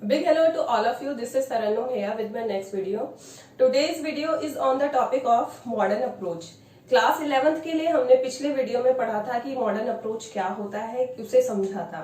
Big hello to all of you. This is Taranum here with my next video. Today's video is on the topic of modern approach. Class 11th के लिए हमने पिछले video में पढ़ा था कि modern approach क्या होता है, उसे समझा था।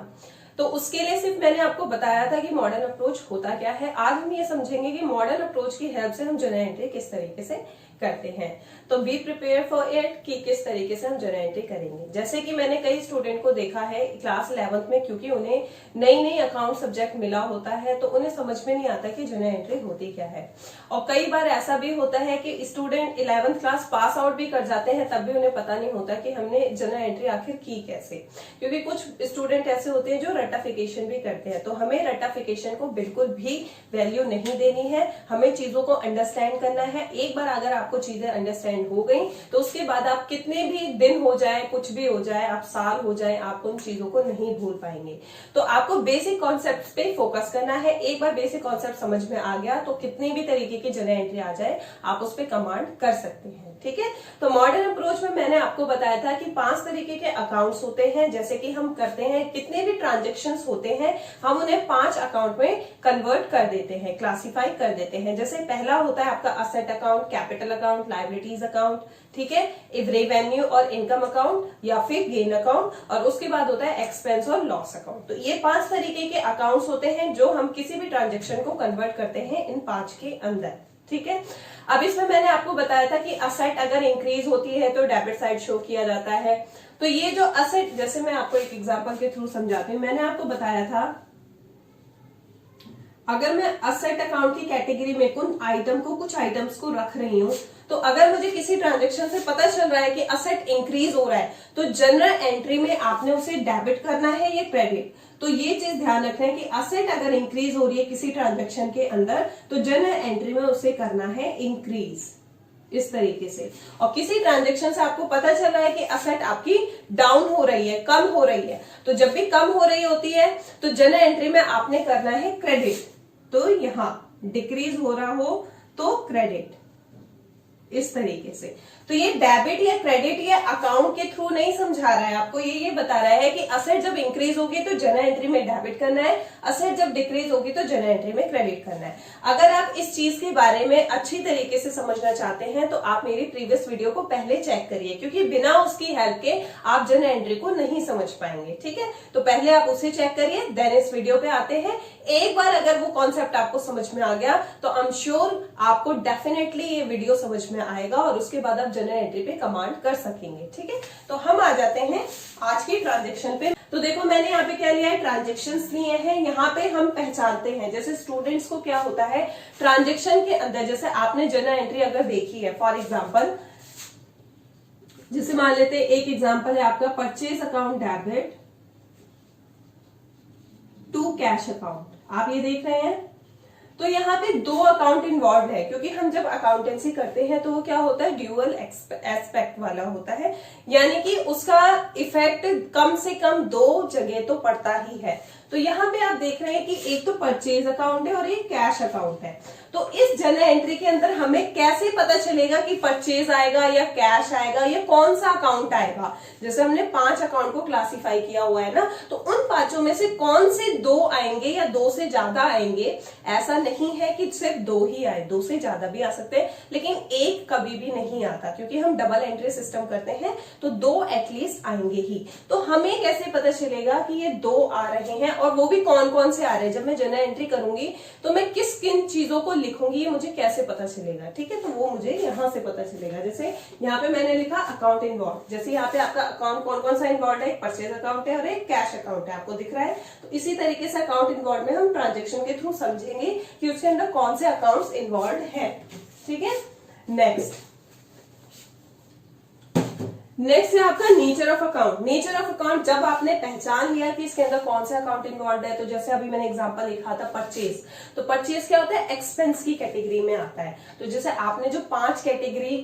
तो उसके लिए सिर्फ मैंने आपको बताया था कि मॉडर्न अप्रोच होता क्या है। आज हम ये समझेंगे कि मॉडर्न अप्रोच की हेल्प से हम जर्नल एंट्री किस तरीके से करते हैं। तो बी प्रिपेयर फॉर इट कि किस तरीके से हम जर्नल एंट्री करेंगे। जैसे कि मैंने कई स्टूडेंट को देखा है क्लास 11th में, क्योंकि उन्हें नई नई अकाउंट सब्जेक्ट मिला होता है तो उन्हें समझ में नहीं आता कि जर्नल एंट्री होती क्या है। और कई बार ऐसा भी होता है कि student 11th class pass out भी कर जाते हैं, तब भी उन्हें पता नहीं होता कि हमने जर्नल एंट्री आखिर की कैसे। क्योंकि कुछ स्टूडेंट ऐसे होते हैं जो रटाफिकेशन भी करते हैं। तो हमें रटाफिकेशन को बिल्कुल भी वैल्यू नहीं देनी है, हमें चीजों को अंडरस्टैंड करना है। एक बार अगर आपको चीजें अंडरस्टैंड हो गई तो उसके बाद आप कितने भी दिन हो जाए, कुछ भी हो जाए, आप साल हो जाए, आप उन चीजों को नहीं भूल पाएंगे। तो आपको बेसिक कॉन्सेप्ट पे फोकस करना है। एक बार बेसिक कॉन्सेप्ट समझ में आ गया तो कितनी भी तरीके की जर्नल एंट्री आ जाए आप उस पर कमांड कर सकते हैं। ठीक है, तो मॉडर्न अप्रोच में मैंने आपको बताया था कि 5 तरीके के अकाउंट्स होते हैं। जैसे कि हम करते हैं, कितने भी ट्रांजेक्शन्स होते हैं हम उन्हें 5 अकाउंट में कन्वर्ट कर देते हैं, क्लासिफाई कर देते हैं। जैसे पहला होता है आपका asset account, capital account, liabilities account, ठीक है, रेवेन्यू और इनकम अकाउंट या फिर गेन अकाउंट, और उसके बाद होता है एक्सपेंस और लॉस अकाउंट। तो ये 5 तरीके के अकाउंट्स होते हैं जो हम किसी भी ट्रांजेक्शन को कन्वर्ट करते हैं इन 5 के अंदर। ठीक है, अब इसमें मैंने आपको बताया था कि असेट अगर इंक्रीज होती है तो डेबिट साइड शो किया जाता है। तो ये जो असेट, जैसे मैं आपको एक एग्जांपल के थ्रू समझाती हूँ। मैंने आपको बताया था अगर मैं असेट अकाउंट की कैटेगरी में कुछ आइटम्स को रख रही हूं, तो अगर मुझे किसी ट्रांजेक्शन से पता चल रहा है कि असेट इंक्रीज हो रहा है तो जनरल एंट्री में आपने उसे डेबिट करना है या क्रेडिट। तो ये चीज ध्यान रखना है कि असेट अगर इंक्रीज हो रही है किसी ट्रांजेक्शन के अंदर तो जनरल एंट्री में उसे करना है इंक्रीज, इस तरीके से। और किसी ट्रांजेक्शन से आपको पता चल रहा है कि असेट आपकी डाउन हो रही है, कम हो रही है, तो जब भी कम हो रही होती है तो जनरल एंट्री में आपने करना है क्रेडिट। तो यहां डिक्रीज हो रहा हो तो क्रेडिट, इस तरीके से। तो ये डेबिट या क्रेडिट या अकाउंट के थ्रू नहीं समझा रहा है आपको, ये बता रहा है कि असेट जब इंक्रीज होगी तो जनरल एंट्री में डेबिट करना है, असेट जब डिक्रीज होगी तो जनरल एंट्री में क्रेडिट करना है। अगर आप इस चीज के बारे में अच्छी तरीके से समझना चाहते हैं तो आप मेरी प्रीवियस वीडियो को पहले चेक करिए, क्योंकि बिना उसकी हेल्प के आप जनरल एंट्री को नहीं समझ पाएंगे। ठीक है, तो पहले आप उसे चेक करिए, देन इस वीडियो पे आते हैं। एक बार अगर वो कॉन्सेप्ट आपको समझ में आ गया तो आई एम श्योर आपको डेफिनेटली ये वीडियो समझ में आएगा और उसके बाद आप जनरल एंट्री पे कमांड कर सकेंगे। ठीक है, तो हम आ जाते हैं आज की ट्रांजेक्शन पे। तो देखो मैंने यहाँ पे क्या लिया है, ट्रांजेक्शन्स लिए हैं। यहाँ पे हम पहचानते हैं, जैसे स्टूडेंट्स को क्या होता है ट्रांजेक्शन के अंदर, जैसे आपने जनरल एंट्री अगर देखी है, फॉर एग्जाम्पल जैसे मान लेते हैं एक एग्जाम्पल है आपका purchase account debit to cash account. आप ये देख रहे हैं, तो यहाँ पे 2 अकाउंट इन्वॉल्व है, क्योंकि हम जब अकाउंटेंसी करते हैं तो वो क्या होता है ड्यूअल एस्पेक्ट वाला होता है, यानी कि उसका इफेक्ट कम से कम 2 जगह तो पड़ता ही है। तो यहाँ पे आप देख रहे हैं कि एक तो परचेज अकाउंट है और एक कैश अकाउंट है। तो इस जनरल एंट्री के अंदर हमें कैसे पता चलेगा कि परचेज आएगा या कैश आएगा या कौन सा अकाउंट आएगा। जैसे हमने 5 अकाउंट को क्लासिफाई किया हुआ है ना, तो उन 5 में से कौन से 2 आएंगे या 2 से ज्यादा आएंगे। ऐसा नहीं है कि सिर्फ 2 ही आए, 2 से ज्यादा भी आ सकते हैं, लेकिन एक कभी भी नहीं आता, क्योंकि हम डबल एंट्री सिस्टम करते हैं तो 2 एटलीस्ट आएंगे ही। तो हमें कैसे पता चलेगा कि ये 2 आ रहे हैं और वो भी कौन कौन से आ रहे हैं। जब मैं जनरल एंट्री करूंगी तो मैं किन चीजों को लिखूंगी ये मुझे कैसे पता चलेगा। ठीक है, तो वो मुझे यहां से पता चलेगा। जैसे यहाँ पे मैंने लिखा अकाउंट इन्वॉल्व, जैसे यहाँ पे आपका अकाउंट कौन कौन सा इन्वॉल्व है, एक परचेज अकाउंट है और एक कैश अकाउंट है, आपको दिख रहा है। तो इसी तरीके से अकाउंट इन्वॉल्व में हम ट्रांजेक्शन के थ्रू समझेंगे कि उसके अंदर कौन से अकाउंट्स इन्वॉल्व है। ठीक है, नेक्स्ट है आपका nature of account. Nature of account जब आपने पहचान लिया कि इसके अंदर कौन सा अकाउंट इन्वॉल्व है, तो जैसे अभी मैंने एग्जांपल लिखा था परचेज, तो परचेज क्या होता है एक्सपेंस की कैटेगरी में आता है। तो जैसे आपने जो 5 कैटेगरी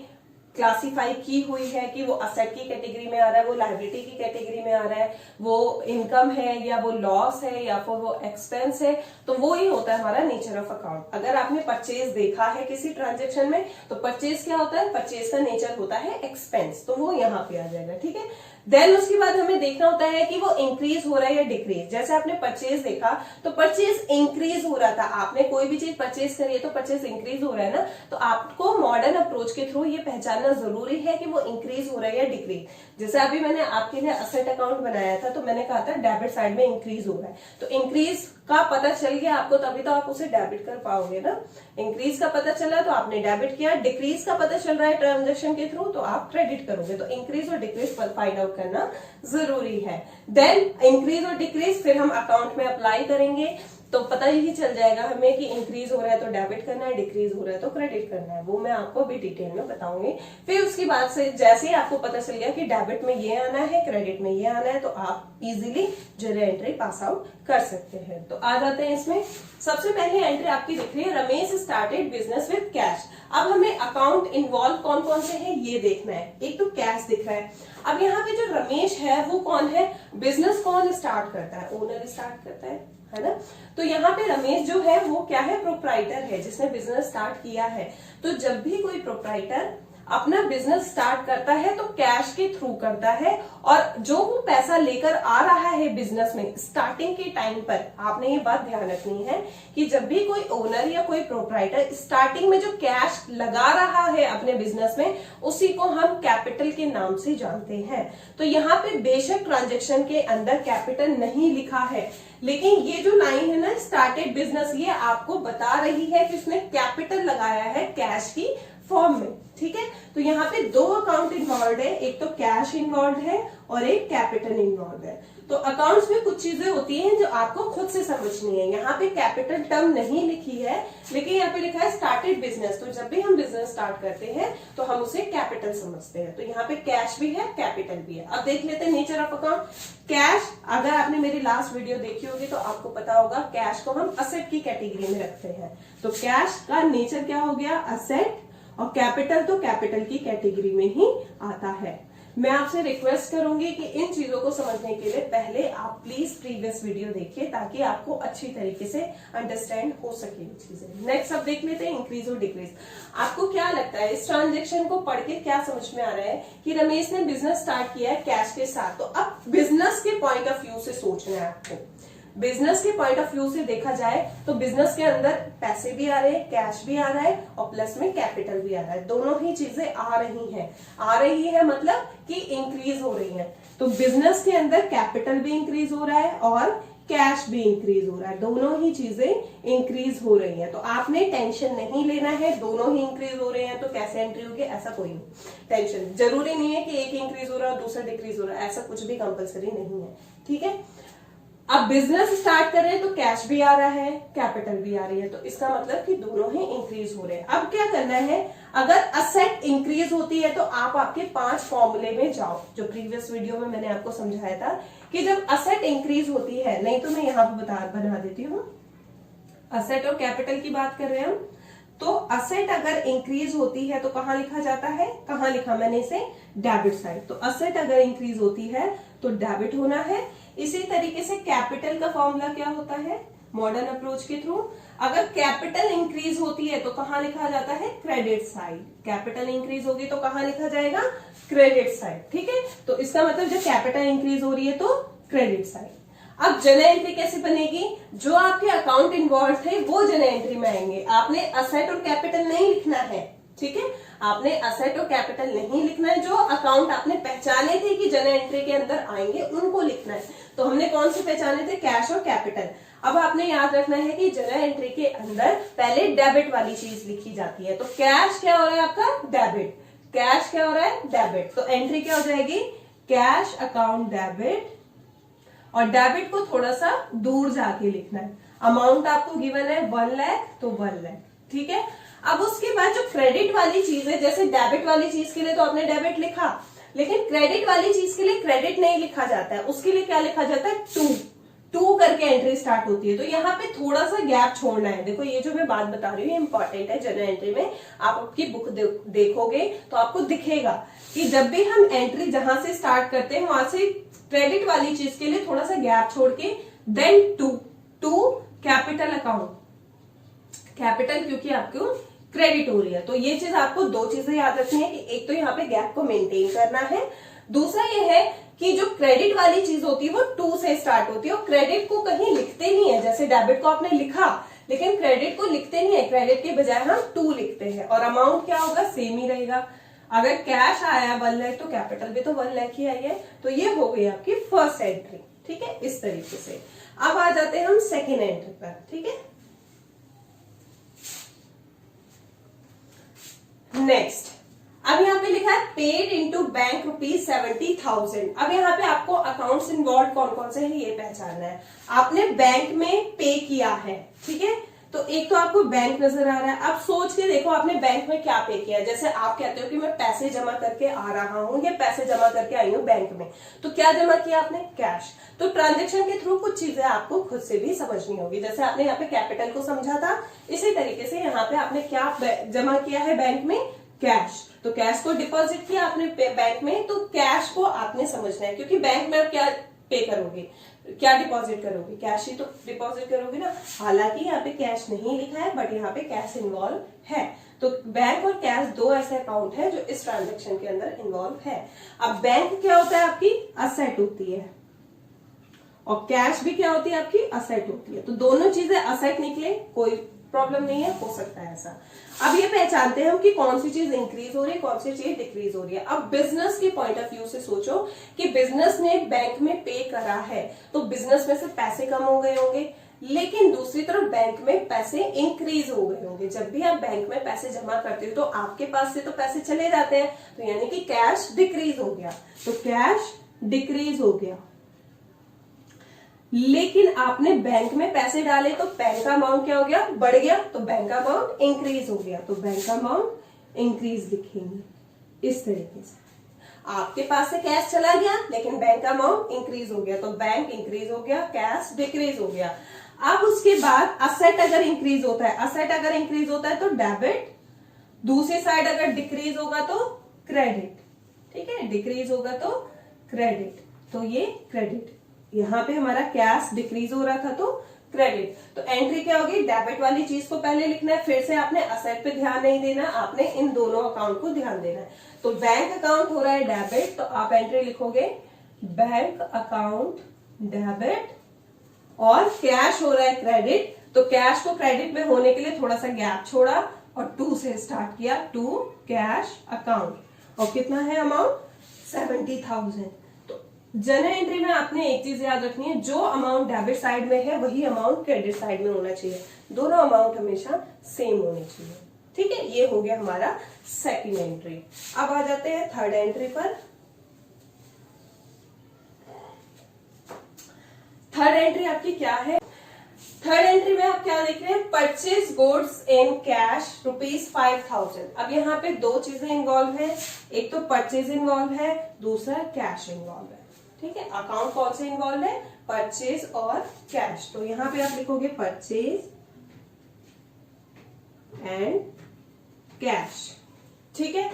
क्लासिफाई की हुई है कि वो असेट की कैटेगरी में आ रहा है, वो लायबिलिटी की कैटेगरी में आ रहा है, वो इनकम है या वो लॉस है या फिर वो एक्सपेंस है, तो वो ही होता है हमारा नेचर ऑफ अकाउंट। अगर आपने परचेज देखा है किसी ट्रांजेक्शन में तो परचेज क्या होता है, परचेज का नेचर होता है एक्सपेंस, तो वो यहाँ पे आ जाएगा। ठीक है, देन उसके बाद हमें देखना होता है कि वो इंक्रीज हो रहा है या डिक्रीज। जैसे आपने परचेज देखा तो परचेज इंक्रीज हो रहा था, आपने कोई भी चीज परचेज करी है तो परचेज इंक्रीज हो रहा है ना, तो आपको मॉडर्न अप्रोच के थ्रू ये पहचानना जरूरी है कि वो इंक्रीज हो रहा है या डिक्रीज। जैसे अभी मैंने आपके लिए असेट अकाउंट बनाया था तो मैंने कहा था डेबिट साइड में इंक्रीज हो रहा है, तो इंक्रीज का पता चल गया आपको तभी तो आप उसे डेबिट कर पाओगे ना। इंक्रीज का पता चला तो आपने डेबिट किया, डिक्रीज का पता चल रहा है ट्रांजेक्शन के थ्रू तो आप क्रेडिट करोगे। तो इंक्रीज और डिक्रीज फाइंड आउट करना जरूरी है। देन इंक्रीज और डिक्रीज फिर हम अकाउंट में अप्लाई करेंगे तो पता ही चल जाएगा हमें कि इंक्रीज हो रहा है तो डेबिट करना है, डिक्रीज हो रहा है तो क्रेडिट करना है। वो मैं आपको अभी डिटेल में बताऊंगी। फिर उसके बाद से जैसे ही आपको पता चल गया कि डेबिट में ये आना है, क्रेडिट में ये आना है, तो आप easily journal entry pass out कर सकते हैं। तो आ जाते हैं इसमें। सबसे पहले एंट्री आपकी दिख रही है, Ramesh started business with cash. अब हमें अकाउंट इन्वॉल्व कौन कौन से है ये देखना है। एक तो कैश दिख रहा है। अब यहाँ पे जो रमेश है वो कौन है, बिजनेस कौन स्टार्ट करता है, ओनर स्टार्ट करता है ना। तो यहाँ पे रमेश जो है वो क्या है, प्रोप्राइटर है जिसने बिजनेस स्टार्ट किया है। तो जब भी कोई प्रोप्राइटर अपना बिजनेस स्टार्ट करता है तो कैश के थ्रू करता है, और जो वो पैसा लेकर आ रहा है बिजनेस में स्टार्टिंग के टाइम पर, आपने ये बात ध्यान रखनी है कि जब भी कोई ओनर या कोई प्रोप्राइटर स्टार्टिंग में जो कैश लगा रहा है अपने बिजनेस में, उसी को हम कैपिटल के नाम से जानते हैं। तो यहाँ पे बेशक ट्रांजेक्शन के अंदर कैपिटल नहीं लिखा है, लेकिन ये जो लाइन है ना, स्टार्टेड बिजनेस, ये आपको बता रही है कि उसने कैपिटल लगाया है कैश की फॉर्म में। ठीक है, तो यहाँ पे दो अकाउंट इन्वॉल्व है, एक तो कैश इन्वॉल्व है और एक कैपिटल इन्वॉल्व है। तो अकाउंट्स में कुछ चीजें होती हैं जो आपको खुद से समझनी है। यहाँ पे कैपिटल टर्म नहीं लिखी है, लेकिन यहाँ पे लिखा है स्टार्टेड बिजनेस। तो जब भी हम बिजनेस स्टार्ट करते हैं तो हम उसे कैपिटल समझते हैं। तो यहाँ पे कैश भी है, कैपिटल भी है। अब देख लेते हैं नेचर ऑफ अकाउंट। कैश, अगर आपने मेरी लास्ट वीडियो देखी होगी तो आपको पता होगा कैश को हम असेट की कैटेगरी में रखते हैं। तो कैश का नेचर क्या हो गया, असेट, और कैपिटल तो कैपिटल की कैटेगरी में ही आता है। मैं आपसे रिक्वेस्ट करूंगी कि इन चीजों को समझने के लिए पहले आप प्लीज प्रीवियस वीडियो देखिए ताकि आपको अच्छी तरीके से अंडरस्टैंड हो सके ये चीजें। नेक्स्ट अब देख लेते हैं इंक्रीज और डिक्रीज। आपको क्या लगता है इस ट्रांजेक्शन को पढ़ के क्या समझ में आ रहा है कि रमेश ने बिजनेस स्टार्ट किया है कैश के साथ। तो अब बिजनेस के पॉइंट ऑफ व्यू से सोचना है आपको। बिजनेस के पॉइंट ऑफ व्यू से देखा जाए तो बिजनेस के अंदर पैसे भी आ रहे हैं, कैश भी आ रहा है और प्लस में कैपिटल भी आ रहा है। दोनों ही चीजें आ रही है मतलब कि इंक्रीज हो रही है। तो बिजनेस के अंदर कैपिटल भी इंक्रीज हो रहा है और कैश भी इंक्रीज हो रहा है, दोनों ही चीजें इंक्रीज हो रही हैं। तो आपने टेंशन नहीं लेना है, दोनों ही इंक्रीज हो रहे हैं तो कैसे एंट्री होगी ऐसा कोई नहीं। टेंशन जरूरी नहीं है कि एक इंक्रीज हो रहा है दूसरा डिक्रीज हो रहा है, ऐसा कुछ भी कंपलसरी नहीं है। ठीक है, अब बिजनेस स्टार्ट कर रहे हैं तो कैश भी आ रहा है, कैपिटल भी आ रही है, तो इसका मतलब कि दोनों ही इंक्रीज हो रहे हैं। अब क्या करना है, अगर असेट इंक्रीज होती है तो आप आपके 5 फॉर्मूले में जाओ, जो प्रीवियस वीडियो में मैंने आपको समझाया था कि जब असेट इंक्रीज होती है, नहीं तो मैं यहाँ पे बना देती हूँ। असेट और कैपिटल की बात कर रहे हैं हम, तो असेट अगर इंक्रीज होती है तो कहाँ लिखा जाता है, कहाँ लिखा मैंने इसे, डेबिट साइड। तो असेट अगर इंक्रीज होती है तो डेबिट होना है। इसी तरीके से कैपिटल का फॉर्मूला क्या होता है, मॉडर्न अप्रोच के थ्रू अगर कैपिटल इंक्रीज होती है तो कहाँ लिखा जाता है, क्रेडिट साइड। कैपिटल इंक्रीज होगी तो कहाँ लिखा जाएगा, क्रेडिट साइड। ठीक है, तो इसका मतलब जब कैपिटल इंक्रीज हो रही है तो क्रेडिट साइड। अब जर्नल एंट्री कैसे बनेगी, जो आपके अकाउंट इन्वॉल्व थे वो जर्नल एंट्री में आएंगे। आपने असेट और कैपिटल नहीं लिखना है। ठीक है, आपने असेट और कैपिटल नहीं लिखना है, जो अकाउंट आपने पहचाने थे कि जर्नल एंट्री के अंदर आएंगे उनको लिखना है। तो हमने कौन से पहचाने थे, कैश और कैपिटल। अब आपने याद रखना है कि जर्नल एंट्री के अंदर पहले डेबिट वाली चीज लिखी जाती है। तो कैश क्या हो रहा है आपका, डेबिट। कैश क्या हो रहा है, डेबिट। तो एंट्री क्या हो जाएगी, कैश अकाउंट डेबिट, और डेबिट को थोड़ा सा दूर जाके लिखना है। अमाउंट आपको गिवन है 1 लाख, तो 1 लाख। ठीक है, अब उसके बाद जो क्रेडिट वाली चीज है, जैसे डेबिट वाली चीज के लिए तो आपने डेबिट लिखा, लेकिन क्रेडिट वाली चीज के लिए क्रेडिट नहीं लिखा जाता है, उसके लिए क्या लिखा जाता है, टू करके एंट्री स्टार्ट होती है। तो यहाँ पे थोड़ा सा गैप छोड़ना है। देखो ये जो मैं बात बता रही हूँ इंपॉर्टेंट है। जर्नल एंट्री में आप आपकी बुक देखोगे तो आपको दिखेगा कि जब भी हम एंट्री जहां से स्टार्ट करते हैं वहां से क्रेडिट वाली चीज के लिए थोड़ा सा गैप छोड़ के then to capital account, capital क्योंकि आपको क्रेडिट हो रही है। तो ये चीज आपको 2 चीजें याद रखनी है कि एक तो यहाँ पे गैप को मेंटेन करना है, दूसरा ये है कि जो क्रेडिट वाली चीज होती है वो 2 से स्टार्ट होती है, और क्रेडिट को कहीं लिखते नहीं है। जैसे डेबिट को आपने लिखा, लेकिन क्रेडिट को लिखते नहीं है, क्रेडिट के बजाय हम 2 लिखते हैं, और अमाउंट क्या होगा, सेम ही रहेगा। अगर कैश आया 1 लाख तो कैपिटल भी तो 1 लाख ही आई है। तो ये हो गई आपकी फर्स्ट एंट्री, ठीक है, इस तरीके से। अब आ जाते हैं हम सेकेंड एंट्री पर, ठीक है। नेक्स्ट, अब यहाँ पे लिखा है पेड इनटू बैंक ₹70,000। अब यहाँ पे आपको अकाउंट्स इन्वॉल्व कौन कौन से हैं ये पहचानना है। आपने बैंक में पे किया है, ठीक है, तो एक तो आपको बैंक नजर आ रहा है। अब सोच के देखो आपने बैंक में क्या पे किया। जैसे आप कहते हो कि मैं पैसे जमा करके आ रहा हूं या पैसे जमा करके आई हूं बैंक में, तो क्या जमा किया आपने, कैश। तो ट्रांजेक्शन के थ्रू कुछ चीजें आपको खुद से भी समझनी होगी। जैसे आपने यहाँ पे कैपिटल को समझा था, इसी तरीके से यहाँ पे आपने क्या जमा किया है बैंक में, कैश। तो कैश को डिपॉजिट किया आपने बैंक में, तो कैश को आपने समझना है, क्योंकि बैंक में आप क्या पे करोगे, क्या डिपॉजिट करोगे, कैश ही तो डिपॉजिट करोगे ना। हालांकि यहाँ पे कैश नहीं लिखा है, बट यहाँ पे कैश इन्वॉल्व है। तो बैंक और कैश दो ऐसे अकाउंट है जो इस ट्रांजेक्शन के अंदर इन्वॉल्व है। अब बैंक क्या होता है, आपकी असेट होती है, और कैश भी क्या होती है, आपकी असेट होती है। तो दोनों चीजें असेट निकले, कोई प्रॉब्लम नहीं है, हो सकता है ऐसा। अब ये पहचानते हैं हम कि कौन सी चीज इंक्रीज हो रही है, कौन सी चीज डिक्रीज हो रही है। अब बिजनेस के पॉइंट ऑफ व्यू से सोचो कि बिजनेस ने बैंक में पे करा है, तो बिजनेस में से पैसे कम हो गए होंगे, लेकिन दूसरी तरफ बैंक में पैसे इंक्रीज हो गए होंगे। जब भी आप बैंक में पैसे जमा करते हो तो आपके पास से तो पैसे चले जाते हैं, तो यानी कि कैश डिक्रीज हो गया, तो कैश डिक्रीज हो गया। लेकिन आपने बैंक में पैसे डाले तो बैंक का अमाउंट क्या हो गया, बढ़ गया, तो बैंक का अमाउंट इंक्रीज हो गया, तो बैंक का अमाउंट इंक्रीज लिखेंगे इस तरीके से। आपके पास से कैश चला गया लेकिन बैंक का अमाउंट इंक्रीज हो गया, तो बैंक इंक्रीज हो गया, कैश डिक्रीज हो गया। अब उसके बाद असेट अगर इंक्रीज होता है, असेट अगर इंक्रीज होता है तो डेबिट, दूसरी साइड अगर डिक्रीज होगा तो क्रेडिट, ठीक है, डिक्रीज होगा तो क्रेडिट, तो ये क्रेडिट। यहाँ पे हमारा कैश डिक्रीज हो रहा था तो क्रेडिट। तो एंट्री क्या होगी, डेबिट वाली चीज को पहले लिखना है, फिर से आपने असेट पे ध्यान नहीं देना, आपने इन दोनों अकाउंट को ध्यान देना है। तो बैंक अकाउंट हो रहा है डेबिट, तो आप एंट्री लिखोगे बैंक अकाउंट डेबिट, और कैश हो रहा है क्रेडिट, तो कैश को क्रेडिट में होने के लिए थोड़ा सा गैप छोड़ा और 2 से स्टार्ट किया, टू कैश अकाउंट, और कितना है अमाउंट 70,000। जनरल एंट्री में आपने एक चीज याद रखनी है, जो अमाउंट डेबिट साइड में है वही अमाउंट क्रेडिट साइड में होना चाहिए, दोनों अमाउंट हमेशा सेम होने चाहिए, ठीक है। ये हो गया हमारा सेकंड एंट्री। अब आ जाते हैं थर्ड एंट्री पर। थर्ड एंट्री आपकी क्या है, थर्ड एंट्री में आप क्या देख रहे हैं, परचेज गुड्स इन कैश ₹5,000। अब यहाँ पे दो चीजें इन्वॉल्व है, एक तो परचेज इन्वॉल्व है, दूसरा कैश इन्वॉल्व है, ठीक है। अकाउंट कौन से इन्वॉल्व है, परचेज और कैश, तो यहाँ पे आप लिखोगे परचेज एंड कैश, ठीक है।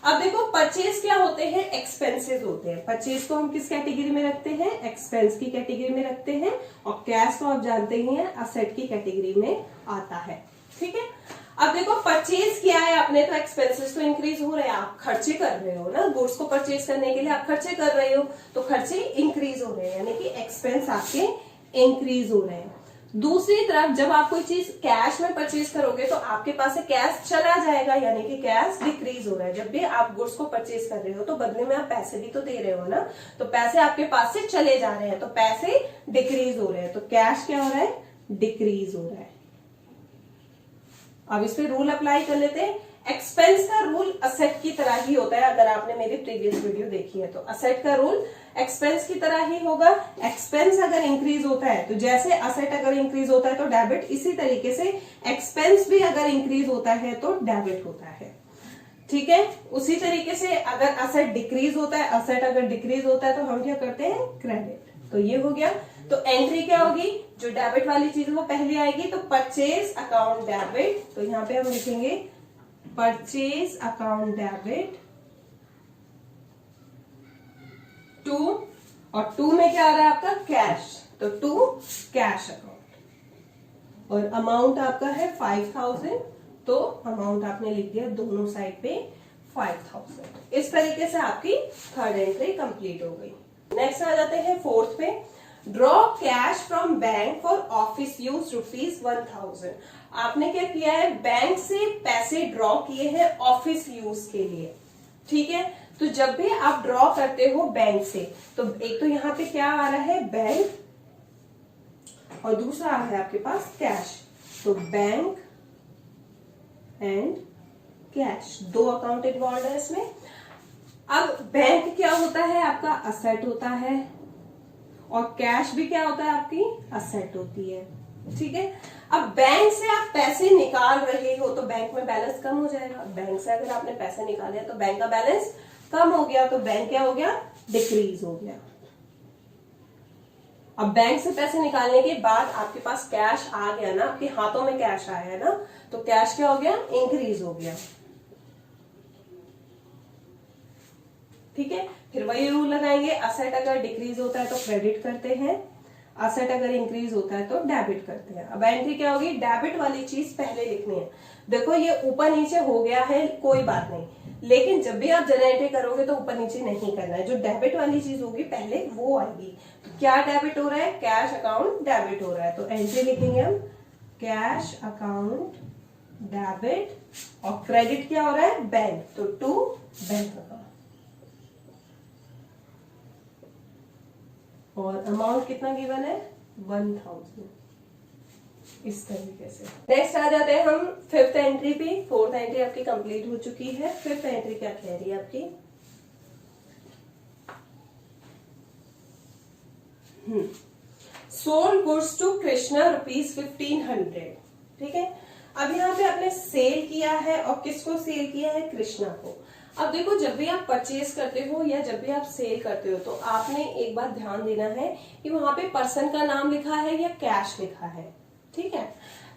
अब देखो परचेज क्या होते हैं, एक्सपेंसेस होते हैं। परचेज को हम किस कैटेगरी में रखते हैं, एक्सपेंस की कैटेगरी में रखते हैं, और कैश को आप जानते ही हैं असेट की कैटेगरी में आता है, ठीक है। अब देखो परचेज किया है आपने, तो एक्सपेंसेस तो इंक्रीज हो रहे हैं, आप खर्चे कर रहे हो ना, गुड्स को परचेज करने के लिए आप खर्चे कर रहे हो, तो खर्चे इंक्रीज हो रहे हैं, यानी कि एक्सपेंस आपके इंक्रीज हो रहे हैं। दूसरी तरफ जब आप कोई चीज कैश में परचेज करोगे तो आपके पास से कैश चला जाएगा, यानी कि कैश डिक्रीज हो रहा है। जब भी आप गुड्स को परचेज कर रहे हो तो बदले में आप पैसे भी तो दे रहे हो ना, तो पैसे आपके पास से चले जा रहे हैं, तो पैसे डिक्रीज हो रहे हैं, तो कैश क्या हो रहा है, डिक्रीज हो रहा है। अब इस पे रूल अप्लाई कर लेते हैं। एक्सपेंस का रूल असेट की तरह ही होता है, अगर आपने मेरी प्रीवियस वीडियो देखी है तो असेट का रूल एक्सपेंस की तरह ही होगा। एक्सपेंस अगर इंक्रीज होता है तो जैसे असेट अगर इंक्रीज होता है तो डेबिट, इसी तरीके से एक्सपेंस भी अगर इंक्रीज होता है तो डेबिट होता है, ठीक है। उसी तरीके से अगर असेट डिक्रीज होता है, असेट अगर डिक्रीज होता है तो हम क्या करते हैं, क्रेडिट। तो ये हो गया। तो एंट्री क्या होगी, जो डेबिट वाली चीज वो पहले आएगी, तो परचेज अकाउंट डेबिट, तो यहाँ पे हम लिखेंगे परचेज अकाउंट डेबिट टू, और टू में क्या आ रहा है आपका कैश, तो टू कैश अकाउंट, और अमाउंट आपका है 5,000, तो अमाउंट आपने लिख दिया दोनों साइड पे 5000। इस तरीके से आपकी थर्ड एंट्री कंप्लीट हो गई। नेक्स्ट आ जाते हैं फोर्थ पे, draw cash from bank for office use ₹1000। आपने क्या किया है, बैंक से पैसे ड्रॉ किए हैं ऑफिस यूज के लिए। ठीक है, तो जब भी आप ड्रॉ करते हो बैंक से, तो एक तो यहाँ पे क्या आ रहा है, बैंक, और दूसरा आ रहा है आपके पास कैश। तो बैंक एंड कैश, दो अकाउंट इन्वॉल्व है इसमें। अब बैंक क्या होता है, आपका असेट होता है, और कैश भी क्या होता है, आपकी असेट होती है। ठीक है, अब बैंक से आप पैसे निकाल रहे हो तो बैंक में बैलेंस कम हो जाएगा। बैंक से अगर आपने पैसे निकाले तो बैंक का बैलेंस कम हो गया, तो बैंक क्या हो गया, डिक्रीज हो गया। अब बैंक से पैसे निकालने के बाद आपके पास कैश आ गया ना, आपके हाथों में कैश आया है ना, तो कैश क्या हो गया, इंक्रीज हो गया। ठीक है, फिर वही रूल लगाएंगे, असेट अगर डिक्रीज होता है तो क्रेडिट करते हैं, असेट अगर इंक्रीज होता है तो डेबिट करते हैं। अब एंट्री क्या होगी, डेबिट वाली चीज पहले लिखनी है। देखो ये ऊपर नीचे हो गया है, कोई बात नहीं, लेकिन जब भी आप जर्नल एंट्री करोगे तो ऊपर नीचे नहीं करना है। जो डेबिट वाली चीज होगी पहले वो आएगी। तो क्या डेबिट हो रहा है, कैश अकाउंट डेबिट हो रहा है, तो एंट्री लिखेंगे हम कैश अकाउंट डेबिट, और क्रेडिट क्या हो रहा है, बैंक, तो टू बैंक अकाउंट। और अमाउंट कितना गिवन है, 1000। इस तरीके से नेक्स्ट आ जाते हैं हम फिफ्थ एंट्री पे। फोर्थ एंट्री आपकी कंप्लीट हो चुकी है। फिफ्थ एंट्री क्या कह रही है आपकी, सोल्ड गुड्स टू कृष्णा ₹1500। ठीक है, अब यहाँ पे आपने सेल किया है, और किसको सेल किया है, कृष्णा को। अब देखो, जब भी आप परचेज करते हो या जब भी आप सेल करते हो, तो आपने एक बात ध्यान देना है कि वहां पे पर्सन का नाम लिखा है या कैश लिखा है। ठीक है,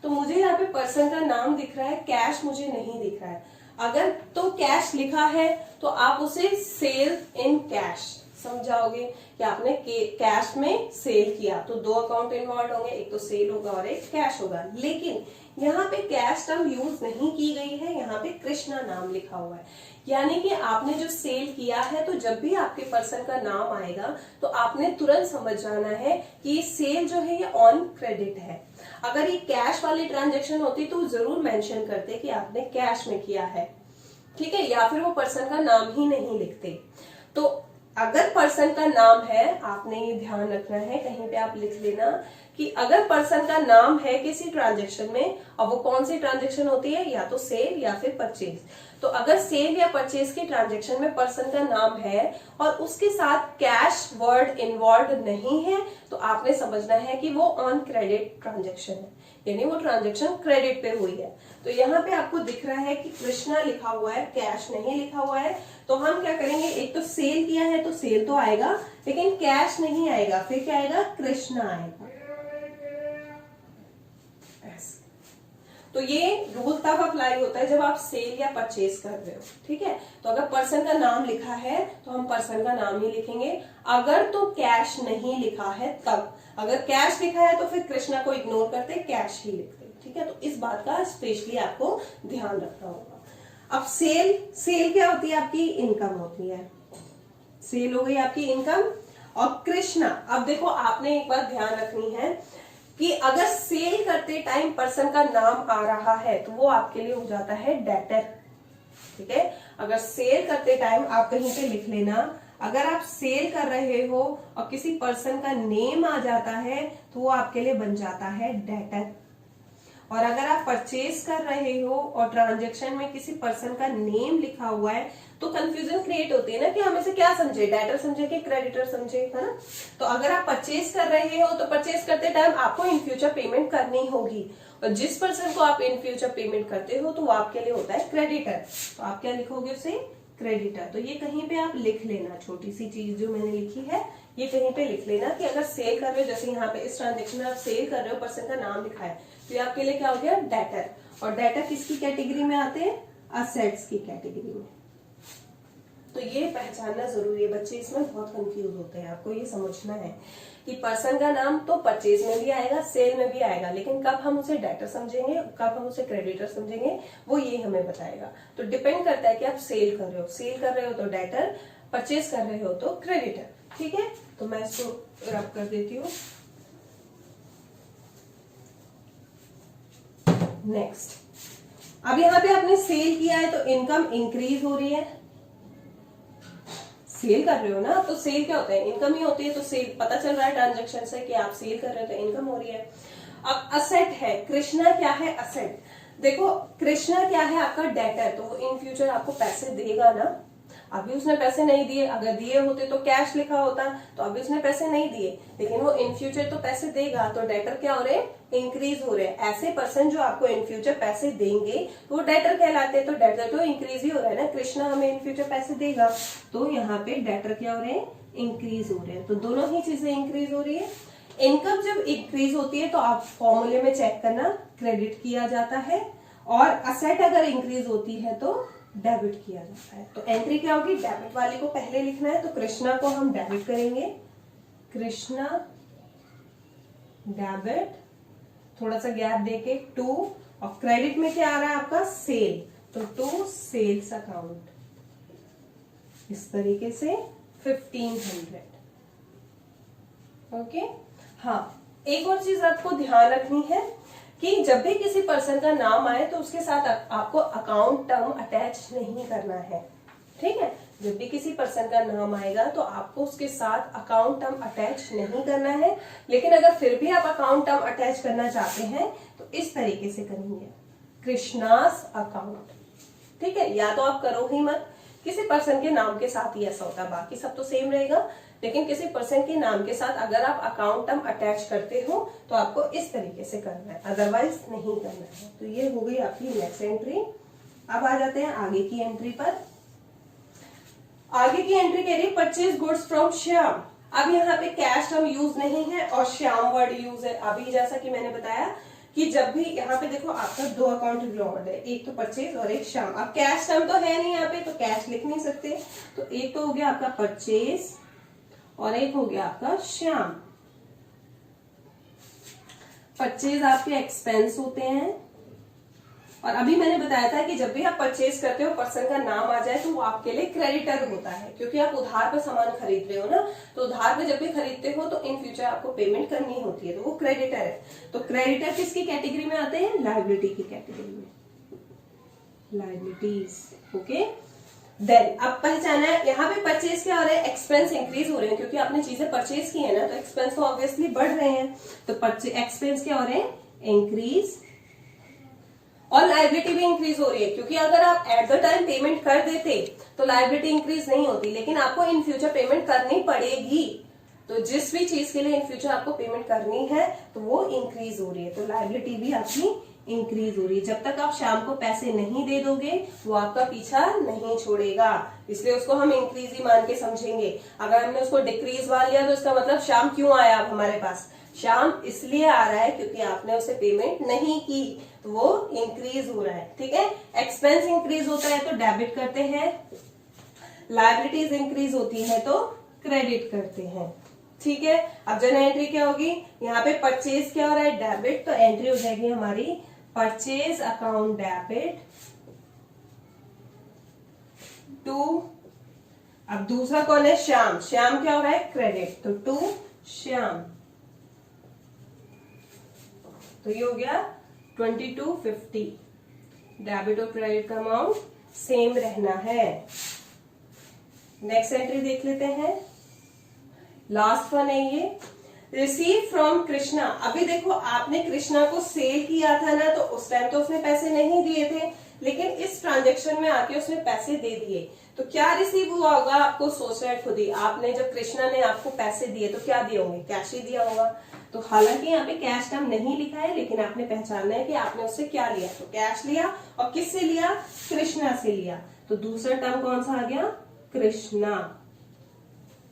तो मुझे यहाँ पे पर्सन का नाम दिख रहा है, कैश मुझे नहीं दिख रहा है। अगर तो कैश लिखा है तो आप उसे सेल इन कैश समझाओगे कि आपने कैश में सेल किया, तो दो अकाउंट इन्वॉल्व होंगे, एक तो सेल होगा और एक कैश होगा। लेकिन यहाँ पे कैश टर्म यूज नहीं की गई है, यहाँ पे कृष्णा नाम लिखा हुआ है। यानी कि आपने जो सेल किया है, तो जब भी आपके पर्सन का नाम आएगा तो आपने तुरंत समझ जाना है कि ये सेल जो है ये ऑन क्रेडिट है। अगर ये कैश वाली ट्रांजेक्शन होती तो जरूर मेंशन करते कि आपने कैश में किया है। ठीक है, या फिर वो पर्सन का नाम ही नहीं लिखते। तो अगर पर्सन का नाम है, आपने ये ध्यान रखना है, कहीं पे आप लिख लेना कि अगर पर्सन का नाम है किसी ट्रांजेक्शन में, और वो कौन सी ट्रांजेक्शन होती है, या तो सेल या फिर परचेज। तो अगर सेल या परचेज की ट्रांजेक्शन में पर्सन का नाम है और उसके साथ कैश वर्ड इन्वॉल्व नहीं है, तो आपने समझना है कि वो ऑन क्रेडिट ट्रांजेक्शन है, यानी वो ट्रांजेक्शन क्रेडिट पे हुई है। तो यहाँ पे आपको दिख रहा है कि कृष्णा लिखा हुआ है, कैश नहीं लिखा हुआ है। तो हम क्या करेंगे, एक तो सेल किया है तो सेल तो आएगा, लेकिन कैश नहीं आएगा, फिर क्या आएगा, कृष्णा आएगा। तो ये रूल तब अप्लाई होता है जब आप सेल या परचेज कर रहे हो। ठीक है, तो अगर पर्सन का नाम लिखा है तो हम पर्सन का नाम ही लिखेंगे। अगर तो कैश नहीं लिखा है तब, अगर कैश लिखा है तो फिर कृष्णा को इग्नोर करते, कैश ही लिखते। ठीक है, तो इस बात का स्पेशली आपको ध्यान रखना होगा। अब सेल क्या होती है, आपकी इनकम होती है। सेल हो गई आपकी इनकम। और कृष्णा, अब देखो आपने एक बात ध्यान रखनी है कि अगर सेल करते टाइम पर्सन का नाम आ रहा है तो वो आपके लिए हो जाता है डेटर। ठीक है, अगर सेल करते टाइम आप कहीं पे लिख लेना, अगर आप सेल कर रहे हो और किसी पर्सन का नेम आ जाता है तो वो आपके लिए बन जाता है डेटर। और अगर आप परचेज कर रहे हो और ट्रांजेक्शन में किसी पर्सन का नेम लिखा हुआ है तो कंफ्यूजन क्रिएट होती है ना कि हम इसे क्या समझे, डेटर समझे कि क्रेडिटर समझे, है ना। तो अगर आप परचेज कर रहे हो तो परचेज करते टाइम आपको इन फ्यूचर पेमेंट करनी होगी, और जिस पर्सन को आप इन फ्यूचर पेमेंट करते हो तो वो आपके लिए होता है क्रेडिटर। तो आप क्या लिखोगे उसे, क्रेडिटर। तो ये कहीं पे आप लिख लेना, छोटी सी चीज जो मैंने लिखी है ये कहीं पे लिख लेना कि अगर सेल कर रहे हो, जैसे यहाँ पे इस ट्रांजेक्शन में आप सेल कर रहे हो, पर्सन का नाम लिखा है, तो ये आपके लिए क्या हो गया, डेटर। और डेटर किसकी कैटेगरी में आते हैं, असेट्स की कैटेगरी में। तो ये पहचानना जरूरी है, बच्चे इसमें बहुत कंफ्यूज होते हैं। आपको ये समझना है कि पर्सन का नाम तो परचेज में भी आएगा, सेल में भी आएगा, लेकिन कब हम उसे डेटर समझेंगे, कब हम उसे क्रेडिटर समझेंगे, वो ये हमें बताएगा। तो डिपेंड करता है कि आप सेल कर रहे हो, सेल कर रहे हो तो डेटर, परचेज कर रहे हो तो क्रेडिटर। ठीक है, तो मैं इसको रब कर देती हूँ। नेक्स्ट, अब यहाँ पे आपने सेल किया है तो इनकम इंक्रीज हो रही है। सेल कर रहे हो ना, तो सेल क्या होता है, इनकम ही होती है। तो सेल पता चल रहा है ट्रांजेक्शन से कि आप सेल कर रहे हो तो इनकम हो रही है। अब असेट है, कृष्णा क्या है, असेट। देखो कृष्णा क्या है, आपका डेटर, तो वो इन फ्यूचर आपको पैसे देगा ना। अभी उसने पैसे नहीं दिए, अगर दिए होते तो कैश लिखा होता, तो अभी उसने पैसे नहीं दिए, लेकिन वो इन फ्यूचर तो पैसे देगा। तो डेटर क्या हो रहे हैं, इंक्रीज हो रहे हैं। ऐसे पर्सन जो आपको इन फ्यूचर पैसे देंगे तो वो डेटर कहलाते हैं। तो डेटर तो इंक्रीज ही हो रहा है ना, कृष्णा हमें इन फ्यूचर पैसे देगा, तो यहाँ पे डेटर क्या हो रहे हैं, इंक्रीज हो रहे हैं। तो दोनों ही चीजें इंक्रीज हो रही है। इनकम जब इंक्रीज होती है तो आप फॉर्मूले में चेक करना, क्रेडिट किया जाता है, और असेट अगर इंक्रीज होती है तो डेबिट किया जाता है। तो एंट्री क्या होगी, डेबिट वाले को पहले लिखना है, तो कृष्णा को हम डेबिट करेंगे, कृष्णा डेबिट, थोड़ा सा गैप देके टू, और क्रेडिट में क्या आ रहा है आपका, सेल, तो टू सेल्स अकाउंट, इस तरीके से 1500। ओके, हाँ, एक और चीज आपको ध्यान रखनी है कि जब भी किसी पर्सन का नाम आए तो उसके साथ आपको अकाउंट टर्म अटैच नहीं करना है। ठीक है, जब भी किसी पर्सन का नाम आएगा तो आपको उसके साथ अकाउंट टर्म अटैच नहीं करना है। लेकिन अगर फिर भी आप अकाउंट टर्म अटैच करना चाहते हैं तो इस तरीके से करेंगे, कृष्णास अकाउंट। ठीक है, या तो आप करो ही मत, किसी पर्सन के नाम के साथ ही ऐसा होता है, बाकी सब तो सेम रहेगा, लेकिन किसी पर्सन के नाम के साथ अगर आप अकाउंट टर्म अटैच करते हो तो आपको इस तरीके से करना है, अदरवाइज नहीं करना है। तो ये हो गई आपकी नेक्स्ट एंट्री। अब आ जाते हैं आगे की एंट्री पर। आगे की एंट्री कह रही है परचेज गुड्स फ्रॉम श्याम। अब यहाँ पे कैश टर्म यूज नहीं है और श्याम वर्ड यूज है। अभी जैसा कि मैंने बताया कि जब भी यहाँ पे देखो आपका दो अकाउंट रिवॉर्ड है, एक तो परचेज और एक श्याम। अब कैश टर्म तो है नहीं यहाँ पे, तो कैश लिख नहीं सकते, तो एक तो हो गया आपका परचेज और एक हो गया आपका श्याम। परचेज आपके एक्सपेंस होते हैं, और अभी मैंने बताया था कि जब भी आप परचेज करते हो पर्सन का नाम आ जाए तो वो आपके लिए क्रेडिटर होता है, क्योंकि आप उधार पर सामान खरीद रहे हो ना। तो उधार पे जब भी खरीदते हो तो इन फ्यूचर आपको पेमेंट करनी होती है, तो वो क्रेडिटर है। तो क्रेडिटर किसकी कैटेगरी में आते हैं, लायबिलिटी की कैटेगरी में, लायबिलिटीज। ओके, देन अब पहचाना है यहाँ पे परचेज क्या हो रहा है, एक्सपेंस इंक्रीज हो रहे हैं, क्योंकि आपने चीजें परचेज की है ना, तो एक्सपेंस तो ऑब्वियसली बढ़ रहे हैं। तो एक्सपेंस क्या हो रहे हैं, इंक्रीज, और लायबिलिटी भी इंक्रीज हो रही है, क्योंकि अगर आप एट द टाइम पेमेंट कर देते तो लायबिलिटी इंक्रीज नहीं होती, लेकिन आपको इन फ्यूचर पेमेंट करनी पड़ेगी। तो जिस भी चीज के लिए इन फ्यूचर आपको पेमेंट करनी है तो वो इंक्रीज हो रही है, तो लायबिलिटी भी आपकी इंक्रीज हो रही है। जब तक आप शाम को पैसे नहीं दे दोगे वो आपका पीछा नहीं छोड़ेगा, इसलिए उसको हम इंक्रीज ही मान के समझेंगे। अगर हमने उसको डिक्रीज मान लिया तो इसका मतलब शाम क्यों आया अब हमारे पास, शाम इसलिए आ रहा है क्योंकि आपने उसे पेमेंट नहीं की, तो वो इंक्रीज हो रहा है। ठीक है, एक्सपेंस इंक्रीज होता है तो डेबिट करते हैं, लायबिलिटीज इंक्रीज होती है तो क्रेडिट करते हैं। ठीक है, अब जन एंट्री क्या होगी, यहाँ पे परचेज क्या हो रहा है, डेबिट, तो एंट्री हो जाएगी हमारी परचेज अकाउंट डेबिट टू, अब दूसरा कौन है, श्याम, श्याम क्या हो रहा है, क्रेडिट, तो टू श्याम, तो ये हो गया 2250। डेबिट और क्रेडिट का अमाउंट सेम रहना है। नेक्स्ट एंट्री देख लेते हैं, लास्ट वन है ये, रिसीव फ्रॉम कृष्णा। अभी देखो आपने कृष्णा को सेल किया था ना, तो उस टाइम तो उसने पैसे नहीं दिए थे, लेकिन इस ट्रांजेक्शन में आके उसने पैसे दे दिए, तो क्या रिसीव हुआ होगा आपको सोचना है खुद ही। आपने जब कृष्णा ने आपको पैसे दिए तो क्या दिए होंगे, कैश ही दिया होगा। तो हालांकि यहाँ पे कैश टर्म नहीं लिखा है, लेकिन आपने पहचानना है कि आपने उससे क्या लिया, तो कैश लिया, और किससे लिया, कृष्णा से लिया। तो दूसरा टर्म कौन सा आ गया, कृष्णा।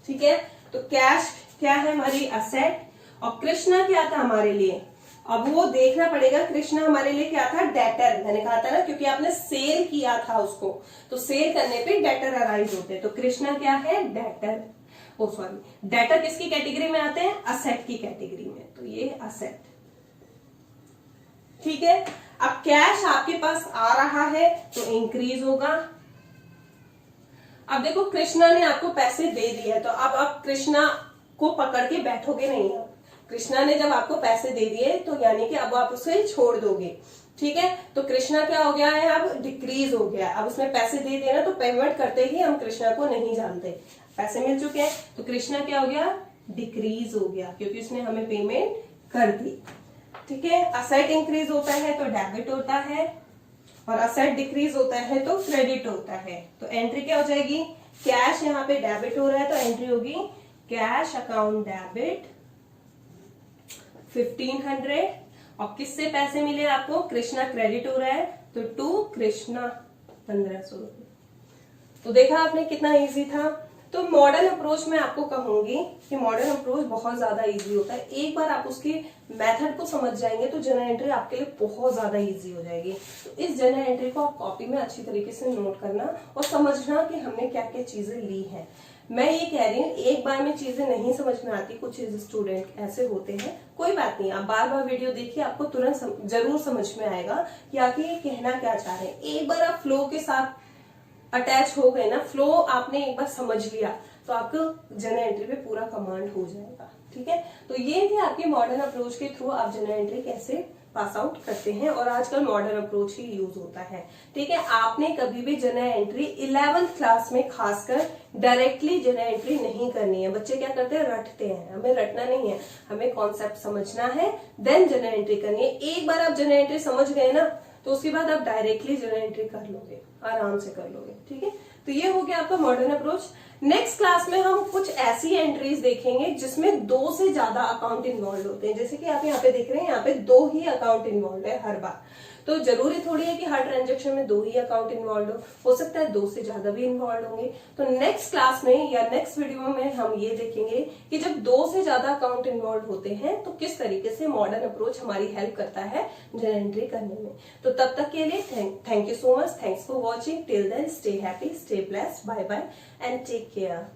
ठीक है, तो कैश क्या है हमारी असेट, और कृष्णा क्या था हमारे लिए, अब वो देखना पड़ेगा कृष्णा हमारे लिए क्या था, डेटर। मैंने कहा था ना, क्योंकि आपने सेल किया था उसको, तो सेल करने पे डेटर अराइज होते हैं। तो कृष्णा क्या है, डेटर। ओ सॉरी, डेटर किसकी कैटेगरी में आते हैं, असेट की कैटेगरी में। तो ये असेट, ठीक है। अब कैश आपके पास आ रहा है तो इंक्रीज होगा। अब देखो कृष्णा ने आपको पैसे दे दिए, तो अब आप कृष्णा को पकड़ के बैठोगे नहीं। अब कृष्णा ने जब आपको पैसे दे दिए तो यानी कि अब आप उसे छोड़ दोगे, ठीक है। तो कृष्णा क्या हो गया है, अब डिक्रीज हो गया। अब उसने पैसे दे दिए ना, तो पेमेंट करते ही हम कृष्णा को नहीं जानते, पैसे मिल चुके हैं, तो कृष्णा क्या हो गया, डिक्रीज हो गया, क्योंकि उसने हमें पेमेंट कर दी, ठीक है। असेट इंक्रीज होता है तो डेबिट होता है, और असेट डिक्रीज होता है तो क्रेडिट होता है। तो एंट्री क्या हो जाएगी, कैश यहाँ पे डेबिट हो रहा है तो एंट्री होगी कैश अकाउंट डेबिट 1500। और किससे पैसे मिले आपको, कृष्णा क्रेडिट हो रहा है तो टू कृष्णा 1500 रुपए। तो देखा आपने कितना इजी था। तो मॉडर्न अप्रोच में आपको कहूंगी कि मॉडर्न अप्रोच बहुत ज्यादा इजी होता है। एक बार आप उसकी मेथड को समझ जाएंगे तो जनरल एंट्री आपके लिए बहुत ज्यादा इजी हो जाएगी। तो इस जनरल एंट्री को आप कॉपी में अच्छी तरीके से नोट करना और समझना कि हमने क्या क्या चीजें ली हैं। मैं ये कह रही हूँ, एक बार में चीजें नहीं समझ में आती, कुछ स्टूडेंट ऐसे होते हैं, कोई बात नहीं, आप बार बार वीडियो देखिए, आपको तुरंत जरूर समझ में आएगा कि आखिर ये कहना क्या चाह रहे हैं। एक बार आप फ्लो के साथ अटैच हो गए ना, फ्लो आपने एक बार समझ लिया तो आपको जनरल एंट्री पे पूरा कमांड हो जाएगा, ठीक है। तो ये थी आपकी मॉडर्न अप्रोच के थ्रू आप जनरल एंट्री कैसे पास आउट करते हैं, और आजकल मॉडर्न अप्रोच ही यूज होता है, ठीक है। आपने कभी भी जनरल एंट्री 11th क्लास में खासकर डायरेक्टली जनरल एंट्री नहीं करनी है। बच्चे क्या करते हैं, रटते हैं, हमें रटना नहीं है, हमें कॉन्सेप्ट समझना है, देन जनरल एंट्री करनी है। एक बार आप जनरल एंट्री समझ गए ना, तो उसके बाद आप डायरेक्टली जनरल एंट्री कर लोगे, आराम से कर लोगे, ठीक है। तो ये हो गया आपका मॉडर्न अप्रोच। नेक्स्ट क्लास में हम कुछ ऐसी एंट्रीज देखेंगे जिसमें 2 से ज्यादा अकाउंट इन्वॉल्व होते हैं। जैसे कि आप यहाँ पे देख रहे हैं, यहाँ पे 2 ही अकाउंट इन्वॉल्व है हर बार। तो जरूरी थोड़ी है कि हर ट्रांजेक्शन में 2 ही अकाउंट इन्वॉल्व हो सकता है 2 से ज्यादा भी इन्वॉल्व होंगे। तो नेक्स्ट क्लास में या नेक्स्ट वीडियो में हम ये देखेंगे कि जब 2 से ज्यादा अकाउंट इन्वॉल्व होते हैं तो किस तरीके से मॉडर्न अप्रोच हमारी हेल्प करता है जनरल एंट्री करने में। तो तब तक के लिए thank you so much, thanks for watching, till then stay happy, stay blessed, bye bye and take care.